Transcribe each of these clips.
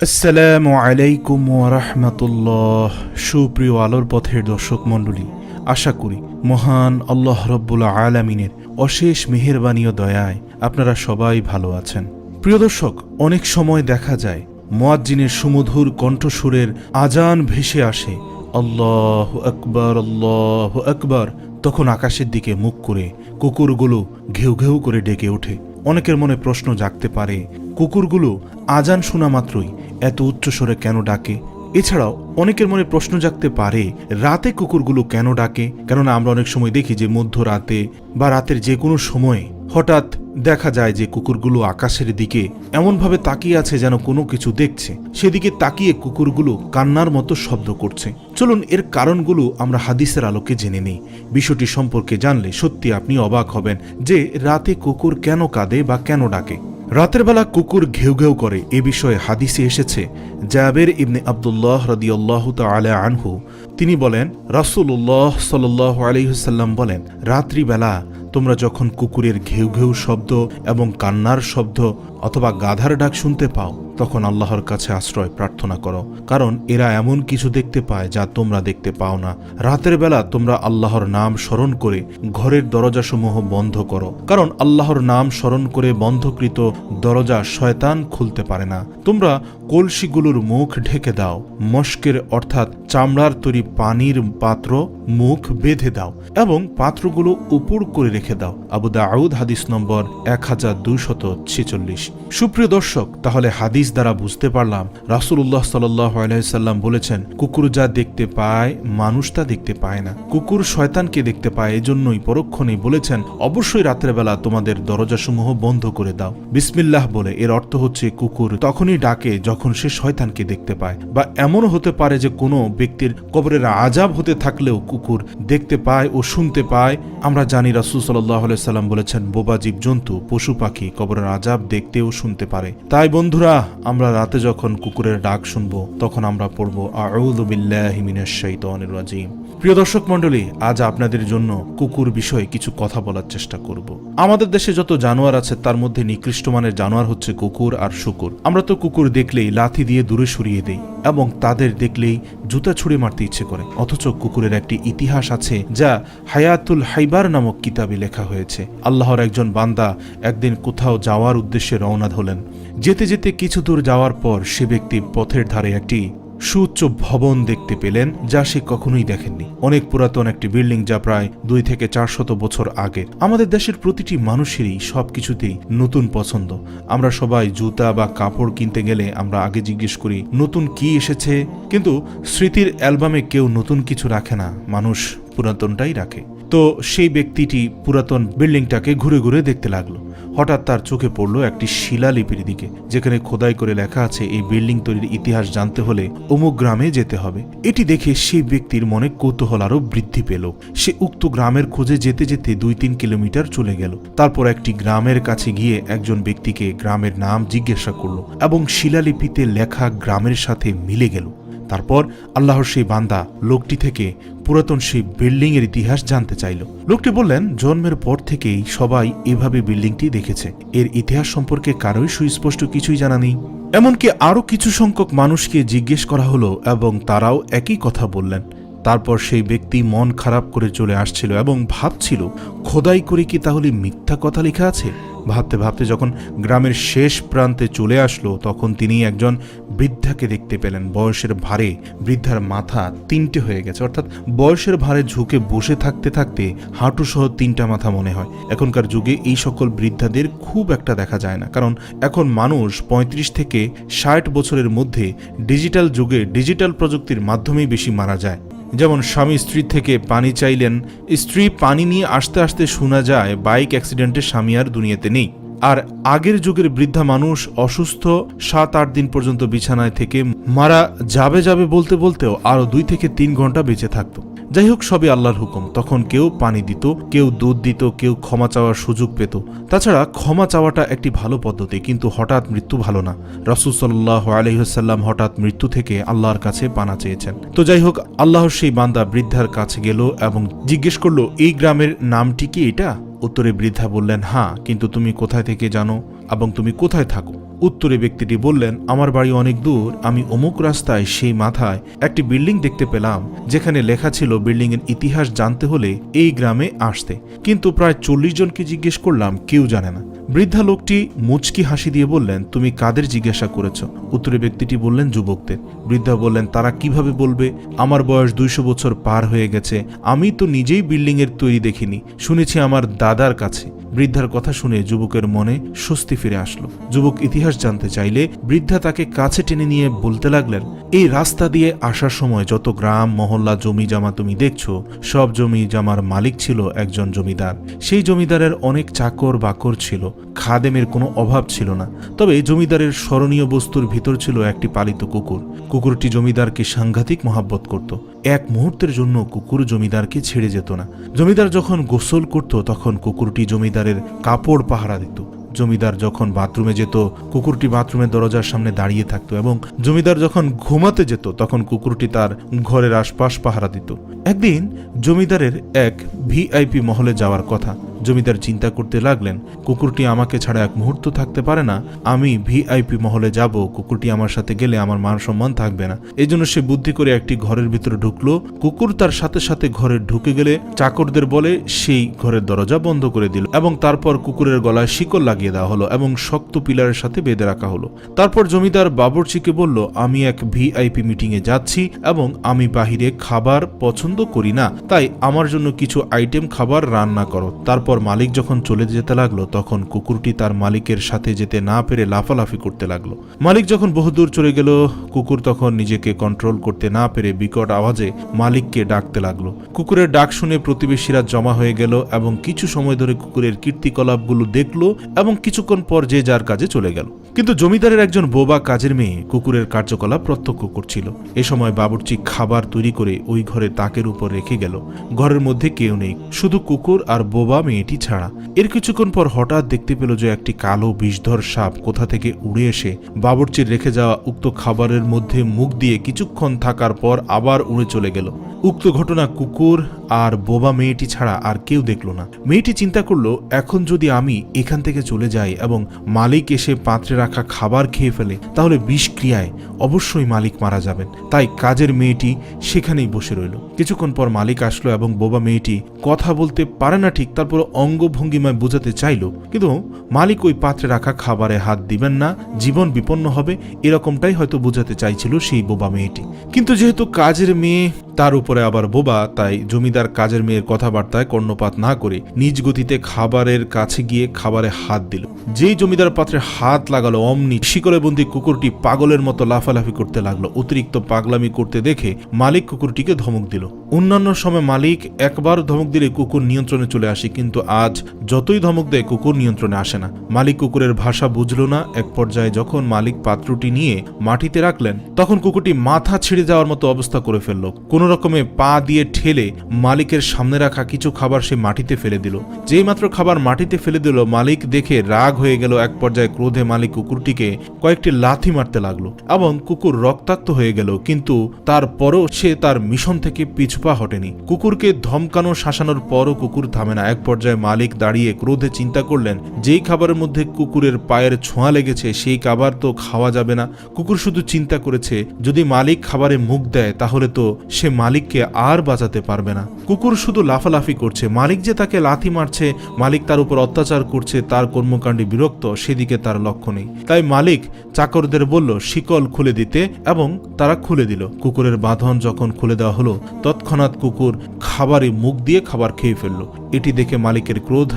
আসসালামু আলাইকুম ওয়া রাহমাতুল্লাহ। সুপ্রিয় আলোর পথের দর্শক মণ্ডলী, আশা করি মহান আল্লাহ রব্বুল আলামিনের অশেষ মেহেরবানি ও দয়ায় আপনারা সবাই ভালো আছেন। প্রিয় দর্শক, অনেক সময় দেখা যায় মুয়াজ্জিনের সুমধুর কণ্ঠস্বরের আজান ভেসে আসে, আল্লাহু আকবার আল্লাহু আকবার। তখন আকাশের দিকে মুখ করে কুকুরগুলো ঘেউ ঘেউ করে ডেকে ওঠে। অনেকের মনে প্রশ্ন জাগতে পারে, কুকুরগুলো আজান শোনা মাত্রই এত উচ্চস্বরে কেন ডাকে? এছাড়াও অনেকের মনে প্রশ্ন জাগতে পারে, রাতে কুকুরগুলো কেন ডাকে? কেননা আমরা অনেক সময় দেখি যে মধ্যরাতে বা রাতের যে কোনো সময়ে হঠাৎ দেখা যায় যে কুকুরগুলো আকাশের দিকে এমনভাবে তাকিয়ে আছে যেন কোনো কিছু দেখছে। সেদিকে তাকিয়ে কুকুরগুলো কান্নার মতো শব্দ করছে। চলুন এর কারণগুলো আমরা হাদিসের আলোকে জেনে নিই। বিষয়টি সম্পর্কে জানলে সত্যি আপনি অবাক হবেন যে রাতে কুকুর কেন কাঁদে বা কেন ডাকে। রাতের বেলা কুকুর ঘেউ ঘেউ করে এ বিষয়ে হাদিসে এসেছে। জাবের ইবনে আব্দুল্লাহ রাদিয়াল্লাহু তাআলা আনহু তিনি বলেন, রাসূলুল্লাহ সাল্লাল্লাহু আলাইহি ওয়াসাল্লাম বলেন, রাত্রিবেলা তোমরা যখন কুকুরের ঘেউ ঘেউ শব্দ এবং কান্নার শব্দ অথবা গাধার ডাক শুনতে পাও, তখন আল্লাহর কাছে আশ্রয় প্রার্থনা করো, কারণ এরা এমন কিছু দেখতে পায় যা তোমরা দেখতে পাও না। রাতের বেলা তোমরা আল্লাহর নাম স্মরণ করে ঘরের দরজাসমূহ বন্ধ করো, কারণ আল্লাহর নাম স্মরণ করে বন্ধকৃত দরজা শয়তান খুলতে পারে না। তোমরা কলসিগুলোর মুখ ঢেকে দাও, মস্কের অর্থাৎ চামড়ার তৈরি পানির পাত্র মুখ বেঁধে দাও এবং পাত্রগুলো উপর করে রেখে দাও। আবু দাউদ হাদিস নম্বর 1246। সুপ্রিয় দর্শক, তাহলে হাদিস দ্বারা বুঝতে পারলাম রাসূলুল্লাহ সাল্লাল্লাহু আলাইহি ওয়াসাল্লাম বলেছেন, কুকুর যা দেখতে পায় মানুষ তা দেখতে পায় না। কুকুর শয়তানকে দেখতে পায়, এজন্যই পরক্ষণেই বলেছেন অবশ্যই রাতের বেলা তোমাদের দরজাসমূহ বন্ধ করে দাও বিসমিল্লাহ বলে। এর অর্থ হচ্ছে কুকুর তখনই ডাকে যখন সে শয়তানকে দেখতে পায়। বা এমনও হতে পারে যে কোনো ব্যক্তির কবরের আযাব হতে থাকলেও কুকুর দেখতে পায় ও শুনতে পায়। আমরা জানি রাসূল সাল্লাল্লাহু আলাইহি ওয়াসাল্লাম বলেছেন, বোবা জীবজন্তু পশু পাখি কবরের আযাব দেখতে ও শুনতে পারে। তাই বন্ধুরা, আমরা রাতে যখন কুকুরের ডাক শুনবো তখন আমরা পড়বো আউযু বিল্লাহি মিনাশ শাইতানির রাজিম। প্রিয় দর্শক মণ্ডলী, আজ আপনাদের জন্য কুকুর বিষয়ে কিছু কথা বলার চেষ্টা করব। আমাদের দেশে যত জানোয়ার আছে তার মধ্যে নিকৃষ্ট মানের জানোয়ার হচ্ছে কুকুর আর শূকর। আমরা তো কুকুর দেখলেই লাথি দিয়ে দূরে সরিয়ে দেই এবং তাদের দেখলেই জুতা ছুঁড়ে মারতে ইচ্ছে করে। অথচ কুকুরের একটি ইতিহাস আছে যা হায়াতুল হাইবার নামক কিতাবে লেখা হয়েছে। আল্লাহর একজন বান্দা একদিন কোথাও যাওয়ার উদ্দেশ্যে রওনা হলেন। যেতে যেতে কিছু দূর যাওয়ার পর সে ব্যক্তি পথের ধারে একটি সুউচ্চ ভবন দেখতে পেলেন যা সে কখনোই দেখেননি। অনেক পুরাতন একটি বিল্ডিং, যা প্রায় 2 থেকে 400 বছর আগে। আমাদের দেশের প্রতিটি মানুষেরই সবকিছুতেই নতুন পছন্দ। আমরা সবাই জুতা বা কাপড় কিনতে গেলে আমরা আগে জিজ্ঞেস করি নতুন কি এসেছে, কিন্তু স্মৃতির অ্যালবামে কেউ নতুন কিছু রাখে না, মানুষ পুরাতনটাই রাখে। তো সেই ব্যক্তিটি পুরাতন বিল্ডিংটাকে ঘুরে ঘুরে দেখতে লাগলো। হঠাৎ তার চোখে পড়লো একটি শিলালিপির দিকে, যেখানে খোদাই করে লেখা আছে, এই বিল্ডিং তৈরির ইতিহাস জানতে হলে অমুক গ্রামে যেতে হবে। এটি দেখে সেই ব্যক্তির মনে কৌতূহল আরো বৃদ্ধি পেল। সে উক্ত গ্রামের খোঁজে যেতে যেতে 2-3 কিলোমিটার চলে গেল। তারপর একটি গ্রামের কাছে গিয়ে একজন ব্যক্তিকে গ্রামের নাম জিজ্ঞাসা করলো এবং শিলালিপিতে লেখা গ্রামের সাথে মিলে গেল। তারপর আল্লাহর সেই বান্দা লোকটি থেকে পুরাতন সেই বিল্ডিং এর ইতিহাস জানতে চাইল। লোকটি বললেন, জন্মের পর থেকেই সবাই এভাবে বিল্ডিংটি দেখেছে, এর ইতিহাস সম্পর্কে কারোই সুস্পষ্ট কিছুই জানা নেই। এমনকি আরো কিছু সংখ্যক মানুষকে জিজ্ঞেস করা হলো এবং তারাও একই কথা বললেন। তারপর সেই ব্যক্তি মন খারাপ করে চলে আসছিল এবং ভাবছিল, খোদাই করে কি তাহলে মিথ্যা কথা লেখা আছে? ভাবতে ভাবতে যখন গ্রামের শেষ প্রান্তে চলে আসলো, তখন তিনি একজন বৃদ্ধাকে দেখতে পেলেন। বয়সের ভারে বৃদ্ধার মাথা 3টে হয়ে গেছে, অর্থাৎ বয়সের ভারে ঝুঁকে বসে থাকতে থাকতে হাঁটু সহ 3টা মাথা মনে হয়। এখনকার যুগে এই সকল বৃদ্ধাদের খুব একটা দেখা যায় না, কারণ এখন মানুষ 35 থেকে 60 বছরের মধ্যে ডিজিটাল যুগে ডিজিটাল প্রযুক্তির মাধ্যমেই বেশি মারা যায়। যেমন স্বামী স্ত্রীর থেকে পানি চাইলেন, স্ত্রী পানি নিয়ে আসতে আসতে শোনা যায় বাইক অ্যাক্সিডেন্টে স্বামী আর দুনিয়াতে নেই। আর আগের যুগের বৃদ্ধা মানুষ অসুস্থ 7-8 দিন পর্যন্ত বিছানায় থেকে মারা যাবে বলতে বলতেও আরো 2 থেকে 3 ঘন্টা বেঁচে থাকতো। যাই হোক, সবই আল্লাহর হুকুম। তখন কেউ পানি দিত, কেউ দুধ দিত, কেউ ক্ষমা চাওয়ার সুযোগ পেত। তাছাড়া ক্ষমা চাওয়াটা একটি ভালো পদ্ধতি, কিন্তু হঠাৎ মৃত্যু ভালো না। রাসূল সাল্লাল্লাহু আলাইহি ওয়াসাল্লাম হঠাৎ মৃত্যু থেকে আল্লাহর কাছে পানা চেয়েছেন। তো যাই হোক, আল্লাহর সেই বান্দা বৃদ্ধার কাছে গেল এবং জিজ্ঞেস করলো, এই গ্রামের নামটি কি এটা? উত্তরে বৃদ্ধা বললেন, হ্যাঁ, কিন্তু তুমি কোথায় থেকে জানো এবং তুমি কোথায় থাকো? উত্তরে ব্যক্তিটি বললেন, আমার বাড়ি অনেক দূর, আমি অমুক রাস্তায় সেই মাথায় একটি বিল্ডিং দেখতে পেলাম যেখানে লেখা ছিল বিল্ডিং এর ইতিহাস জানতে হলে এই গ্রামে আসতে, কিন্তু প্রায় 40 জনকে জিজ্ঞেস করলাম, কেউ জানে না। বৃদ্ধা লোকটি মুচকি হাসি দিয়ে বললেন, তুমি কাদের জিজ্ঞাসা করেছ? উত্তরে ব্যক্তিটি বললেন, যুবকদের। বৃদ্ধা বললেন, তারা কিভাবে বলবে? আমার বয়স 200 বছর পার হয়ে গেছে, আমি তো নিজেই বিল্ডিং এর তৈরি দেখিনি, শুনেছি আমার দাদার কাছে। বৃদ্ধার কথা শুনে যুবকের মনে স্বস্তি ফিরে আসলো। যুবক ইতিহাস জানতে চাইলে বৃদ্ধা তাকে কাছে টেনে নিয়ে বলতে লাগলেন, এই রাস্তা দিয়ে আসার সময় যত গ্রাম মহল্লা জমি জামা তুমি দেখছো, সব জমি জামার মালিক ছিল একজন জমিদার। সেই জমিদারের অনেক চাকর বাকর ছিল, খাদেমের কোনো অভাব ছিল না। তবে জমিদারের স্মরণীয় বস্তুর ভিতর ছিল একটি পালিত কুকুর। কুকুরটি জমিদারকে সাংঘাতিক মহাব্বত করত। এক মুহূর্তের জন্য কুকুর জমিদারকে ছেড়ে যেত না। জমিদার যখন গোসল করত তখন কুকুরটি জমিদারের কাপড় পাহারা দিত। জমিদার যখন বাথরুমে যেত কুকুরটি বাথরুমের দরজার সামনে দাঁড়িয়ে থাকতো, এবং জমিদার যখন ঘুমাতে যেত তখন কুকুরটি তার ঘরের আশপাশ পাহারা দিত। একদিন জমিদারের এক ভিআইপি মহলে যাওয়ার কথা। জমিদার চিন্তা করতে লাগলেন, কুকুরটি আমাকে ছাড়া এক মুহূর্ত থাকতে পারে না, আমি ভিআইপি মহলে যাব, কুকুরটি আমার সাথে গেলে আমার মান সম্মান থাকবে না। এই জন্য সে বুদ্ধি করে একটি ঘরের ভিতরে ঢুকলো। কুকুর তার সাথে সাথে ঘরে ঢুকে গেলে চাকরদের বলে সেই ঘরের দরজা বন্ধ করে দিল, এবং তারপর কুকুরের গলায় শিকল লাগিয়ে দেওয়া হলো এবং শক্ত পিলারের সাথে বেঁধে রাখা হলো। তারপর জমিদার বাবুর্চিকে বলল, আমি এক ভিআইপি মিটিং এ যাচ্ছি এবং আমি বাহিরে খাবার পছন্দ করি না, তাই আমার জন্য কিছু আইটেম খাবার রান্না করো। তারপর মালিক যখন চলে যেতে লাগলো তখন কুকুরটি তার মালিকের সাথে যেতে না পেরে লাফালাফি করতে লাগলো। মালিক যখন বহুদূর চলে গেল কুকুর তখন নিজেকে কন্ট্রোল করতে না পেরে বিকট আওয়াজে মালিককে ডাকতে লাগলো। কুকুরের ডাক শুনে প্রতিবেশীরা জমা হয়ে গেল এবং কিছু সময় ধরে কুকুরের কীর্তিকলাপগুলো দেখলো এবং কিছুক্ষণ পর যে যার কাজে চলে গেল। কিন্তু জমিদারের একজন বোবা কাজের মেয়ে কুকুরের কার্যকলাপ প্রত্যক্ষ করছিল। এ সময় বাবুর্চি খাবার তৈরি করে ওই ঘরে তাকের উপর রেখে গেল। ঘরের মধ্যে কেউ নেই, শুধু কুকুর আর বোবা মেয়েটি ছাড়া। এর কিছুক্ষণ পর হঠাৎ দেখতে পেল যে একটি কালো বিষধর সাপ কোথা থেকে উড়ে এসে বাবুর্চির রেখে যাওয়া উক্ত খাবারের মধ্যে মুখ দিয়ে কিছুক্ষণ থাকার পর আবার উড়ে চলে গেল। উক্ত ঘটনা কুকুর আর বোবা মেয়েটি ছাড়া আর কেউ দেখল না। মেয়েটি চিন্তা করলো, এখন যদি আমি এখান থেকে চলে যাই এবং মালিক এসে পাত্রে রাখা খাবার খেয়ে ফেলে তাহলে বিষক্রিয়ায় অবশ্যই মালিক মারা যাবেন। তাই কাজের মেয়েটি সেখানেই বসে রইল। কিছুক্ষণ পর মালিক আসলো এবং বোবা মেয়েটি কথা বলতে পারে না ঠিক, তারপর অঙ্গভঙ্গিমায় বোঝাতে চাইল, কিন্তু মালিক ওই পাত্রে রাখা খাবারে হাত দিবেন না, জীবন বিপন্ন হবে, এরকমটাই হয়তো বোঝাতে চাইছিল সেই বোবা মেয়েটি। কিন্তু যেহেতু কাজের মেয়ে তার উপরে আবার বোবা, তাই জমিদার কাজের মেয়ের কথাবার্তায় কর্ণপাত না করে নিজ গতিতে খাবারের কাছে গিয়ে খাবারে হাত দিল। যেই জমিদার পাত্রে হাত লাগালো অমনি শিকলে বন্দি কুকুরটি পাগলের মতো লাফালাফি করতে লাগলো। অতিরিক্ত পাগলামি করতে দেখে মালিক কুকুরটিকে ধমক দিল। অন্যান্য সময় মালিক একবার ধমক দিলে কুকুর নিয়ন্ত্রণে চলে আসে, কিন্তু আজ যতই ধমক দেয় কুকুর নিয়ন্ত্রণে আসে না। মালিক কুকুরের ভাষা বুঝল না। এক পর্যায়ে যখন মালিক পাত্রটি নিয়ে মাটিতে রাখলেন তখন কুকুরটি মাথা ছিঁড়ে যাওয়ার মতো অবস্থা করে ফেলল। কোন রকমে পা দিয়ে ঠেলে মালিকের সামনে রাখা কিছু খাবার সে মাটিতে ফেলে দিল। যেই মাত্র খাবার মাটিতে ফেলে দিল মালিক দেখে রাগ হয়ে গেল। এক পর্যায়ে ক্রোধে মালিক কুকুরটিকে কয়েকটি লাথি মারতে লাগলো এবং কুকুর রক্তাক্ত হয়ে গেল, কিন্তু তারপরও সে তার মিশন থেকে পিছপা হটেনি। কুকুরকে ধমকানো শাসানোর পরও কুকুর থামে না। এক পর্যায়ে মালিক দাঁড়িয়ে ক্রোধে চিন্তা করলেন, যেই খাবারের মধ্যে কুকুরের পায়ের ছোঁয়া লেগেছে সেই খাবার তো খাওয়া যাবে না। কুকুর শুধু চিন্তা করেছে, যদি মালিক খাবারে মুখ দেয় তাহলে তো সে মালিককে আর বাঁচাতে পারবে না। কুকুর শুধু লাফালাফি করছে, মালিক যে তাকে লাথি মারছে, মালিক তার উপর অত্যাচার করছে, তার কর্মকাণ্ডে বিরক্ত, সেদিকে তার লক্ষ্য নেই। তাই মালিক চাকরদের বলল শিকল খুলে দিতে এবং তারা খুলে দিল। কুকুরের বাঁধন যখন খুলে দেওয়া হলো তৎক্ষণাৎ কুকুর খাবারে মুখ দিয়ে খাবার খেয়ে ফেলল। এটি দেখে মালিকের ক্রোধ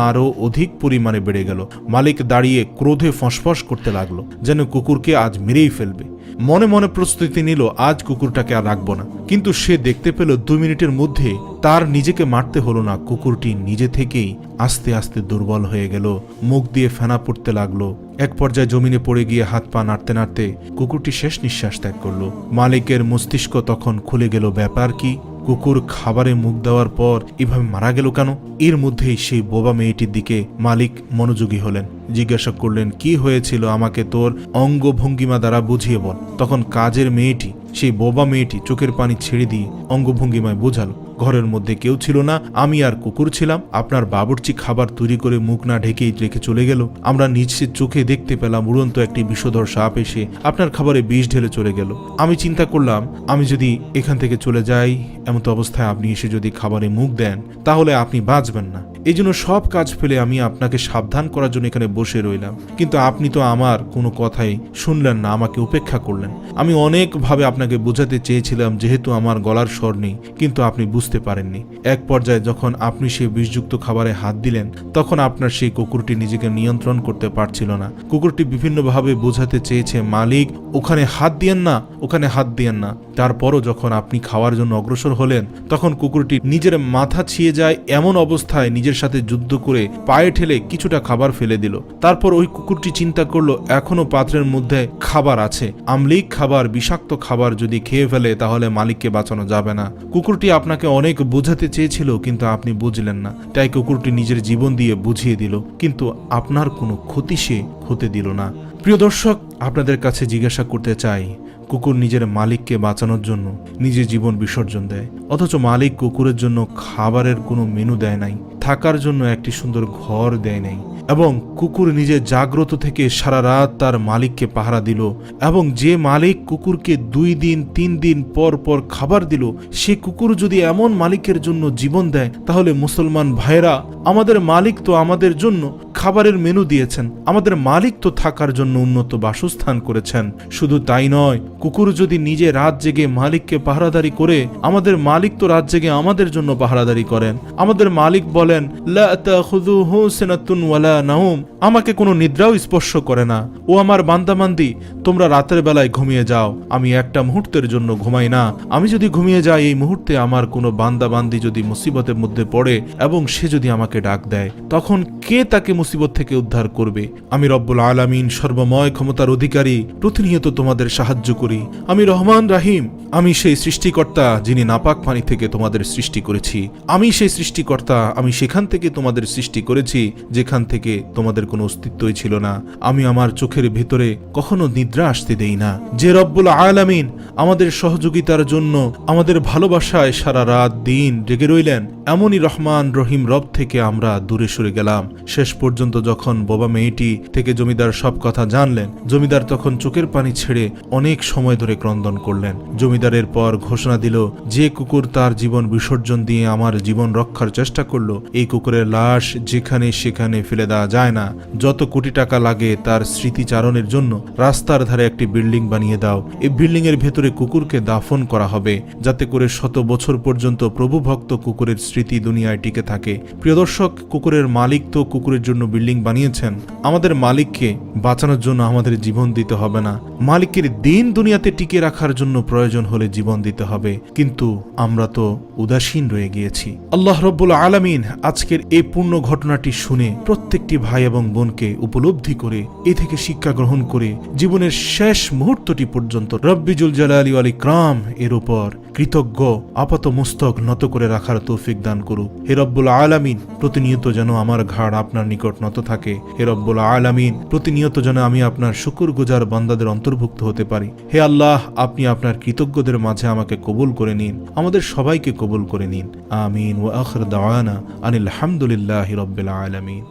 আরও অধিক পরিমাণে বেড়ে গেল। মালিক দাঁড়িয়ে ক্রোধে ফসফস করতে লাগলো যেন কুকুরকে আজ মেরেই ফেলবে। মনে মনে প্রস্তুতি নিল আজ কুকুরটাকে আর রাখবো না। কিন্তু সে দেখতে পেল 2 মিনিটের মধ্যে তার নিজেকে মারতে হলো না, কুকুরটি নিজে থেকেই আস্তে আস্তে দুর্বল হয়ে গেল, মুখ দিয়ে ফেনা পড়তে লাগলো। এক পর্যায়ে জমিনে পড়ে গিয়ে হাত পা নাড়তে নাড়তে কুকুরটি শেষ নিঃশ্বাস ত্যাগ করলো। মালিকের মস্তিষ্ক তখন খুলে গেল, ব্যাপার কি, কুকুর খাবারে মুখ দেওয়ার পর এভাবে মারা গেল কেন? এর মধ্যেই সেই বোবা মেয়েটির দিকে মালিক মনোযোগী হলেন। জিজ্ঞাসা করলেন, কি হয়েছিল আমাকে তোর অঙ্গভঙ্গিমা দ্বারা বুঝিয়ে বল। তখন কাজের মেয়েটি, সেই বোবা মেয়েটি চোখের পানি ছেড়ে দিয়ে অঙ্গভঙ্গিমায় বোঝালো। ঘরের মধ্যে কেউ ছিল না, আমি আর কুকুর ছিলাম। আপনার বাবুর্চি খাবার তৈরি করে মুখ না ঢেকেই রেখে চলে গেল। আমরা নিজের চোখে দেখতে পেলাম উড়ন্ত একটি বিষধর সাপ এসে আপনার খাবারে বিষ ঢেলে চলে গেল। আমি চিন্তা করলাম, আমি যদি এখান থেকে চলে যাই, এমন অবস্থায় আপনি এসে যদি খাবারে মুখ দেন তাহলে আপনি বাঁচবেন না। এই জন্য সব কাজ ফেলে আমি আপনাকে সাবধান করার জন্য এখানে বসে রইলাম, কিন্তু আপনি তো আমার কোনো কথাই শুনলেন না, আমাকে উপেক্ষা করলেন। আমি অনেকভাবে আপনাকে বোঝাতে চেয়েছিলাম, যেহেতু আমার গলার স্বর নেই, কিন্তু আপনি বুঝতে পারেননি। এক পর্যায়ে যখন আপনি সেই বিষযুক্ত খাবারে হাত দিলেন, তখন আপনার সেই কুকুরটি নিজেকে নিয়ন্ত্রণ করতে পারছিল না। কুকুরটি বিভিন্নভাবে বোঝাতে চেয়েছে, মালিক ওখানে হাত দিয়েন না, ওখানে হাত দিয়েন না। তারপরও যখন আপনি খাওয়ার জন্য অগ্রসর হলেন, তখন কুকুরটি নিজের মাথা ছিঁড়ে যায় এমন অবস্থায় নিজের সাথে যুদ্ধ করে পায়ে ঠেলে কিছুটা খাবার ফেলে দিল। তারপর ওই কুকুরটি চিন্তা করলো, এখনো পাত্রের মধ্যে খাবার আছে, আমলিক খাবার, বিষাক্ত খাবার যদি খেয়ে ফেলে তাহলে মালিককে বাঁচানো যাবে না। কুকুরটি আপনাকে অনেক বোঝাতে চেয়েছিল, কিন্তু আপনি বুঝলেন না, তাই কুকুরটি নিজের জীবন দিয়ে বুঝিয়ে দিল, কিন্তু আপনার কোনো ক্ষতি সে হতে দিল না। প্রিয় দর্শক, আপনাদের কাছে জিজ্ঞাসা করতে চাই, কুকুর নিজের মালিককে বাঁচানোর জন্য নিজের জীবন বিসর্জন দেয়, অথচ মালিক কুকুরের জন্য খাবারের কোনো মেনু দেয় নাই, থাকার জন্য একটি সুন্দর ঘর দেয় নাই, এবং কুকুর নিজে জাগ্রত থেকে সারা রাত তার মালিককে পাহারা দিল। এবং যে মালিক কুকুরকে 2 দিন 3 দিন পর পর খাবার দিল, সে কুকুর যদি এমন মালিকের জন্য জীবন দেয়, তাহলে মুসলমান ভাইরা, আমাদের মালিক তো আমাদের জন্য খাবারের মেনু দিয়েছেন, আমাদের মালিক তো থাকার জন্য উন্নত বাসস্থান করেছেন। শুধু তাই নয়, কুকুর যদি নিজে রাত জেগে মালিককে পাহারাদারি করে, আমাদের মালিক তো রাত জেগে আমাদের জন্য পাহারাদারি করেন। আমাদের মালিক বলেন, লা তাখুযুহু সিনাতুন ওয়ালা নাউম, আমাকে কোনো নিদ্রাও স্পর্শ করে না। ও আমার বান্দাবান্দি, তোমরা রাতের বেলায় ঘুমিয়ে যাও, আমি একটা মুহূর্তের জন্য ঘুমাই না। আমি যদি ঘুমিয়ে যাই, এই মুহূর্তে আমার কোনো বান্দাবান্দি যদি মুসিবতের মধ্যে পড়ে এবং সে যদি আমাকে ডাক দেয়, তখন কে তাকে মুসিবত থেকে উদ্ধার করবে? আমি রব্বুল আলামিন, সর্বময় ক্ষমতার অধিকারী, প্রতিনিয়ত তোমাদের সাহায্য করি। আমি রহমান রাহিম, আমি সেই সৃষ্টিকর্তা যিনি নাপাক পানি থেকে তোমাদের সৃষ্টি করেছি। আমি সেই সৃষ্টিকর্তা, আমি সেখান থেকে তোমাদের সৃষ্টি করেছি যেখান থেকে তোমাদের কোনো অস্তিত্বই ছিল না। আমি আমার চোখের ভেতরে কখনো নিদ্রা আসতে দেই না। যে রব্বুল আলামিন আমাদের সহযোগিতার জন্য, আমাদের ভালোবাসায় সারা রাত দিন জেগে রইলেন, এমনই রহমান রহিম রব থেকে আমরা দূরে সরে গেলাম। শেষ পর্যন্ত যখন বোবা মেয়েটি থেকে জমিদার সব কথা জানলেন, জমিদার তখন চোখের পানি ছেড়ে অনেক সময় ধরে ক্রন্দন করলেন। জমিদারের পর ঘোষণা দিল, যে কুকুর তার জীবন বিসর্জন দিয়ে আমার জীবন রক্ষার চেষ্টা করলো, এই কুকুরের লাশ যেখানে সেখানে ফেলে দেওয়া যায় না। যত কোটি টাকা লাগে তার স্মৃতিচারণের জন্য রাস্তার ধারে একটি বিল্ডিং বানিয়ে দাও। এই বিল্ডিং এর ভেতরে কুকুরকে দাফন করা হবে, যাতে করে 100 বছর পর্যন্ত প্রভু ভক্ত কুকুরের স্মৃতি দুনিয়ায় টিকে থাকে। প্রিয় দর্শক, কুকুরের মালিক তো কুকুরের জন্য বিল্ডিং বানিয়েছেন, আমাদের মালিককে বাঁচানোর জন্য আমাদের জীবন দিতে হবে না। মালিকের দিন দুনিয়াতে টিকে রাখার জন্য প্রয়োজন হলে জীবন দিতে হবে, কিন্তু আমরা তো উদাসীন রয়ে গিয়েছি। আল্লাহ রব্বুল আলামিন আজকের এই পূর্ণ ঘটনাটি শুনে প্রত্যেকটি ভাই এবং বোনকে উপলব্ধি করে, এ থেকে শিক্ষা গ্রহণ করে জীবনের শেষ মুহূর্তটি পর্যন্ত রব্বিজুল জালালি ওয়াল ইকরাম এর উপর কৃতজ্ঞ আপাত মস্তক নত করে রাখার তৌফিক দান করুক। হে রব্বুল আলামিন, প্রতিনিয়ত যেন আমার ঘাড় আপনার নিকট নত থাকে। হে রব্বুল আলামিন, প্রতিনিয়ত যেন আমি আপনার শুকরগুজার বান্দাদের অন্তর্ভুক্ত হতে পারি। হে আল্লাহ, আপনি আপনার কৃতজ্ঞদের মাঝে আমাকে কবুল করে নিন, আমাদের সবাইকে কবুল করে নিন। আমিন। ওয়া আখির দাওয়ানা আনিল হামদুলিল্লাহি রাব্বিল আলামিন।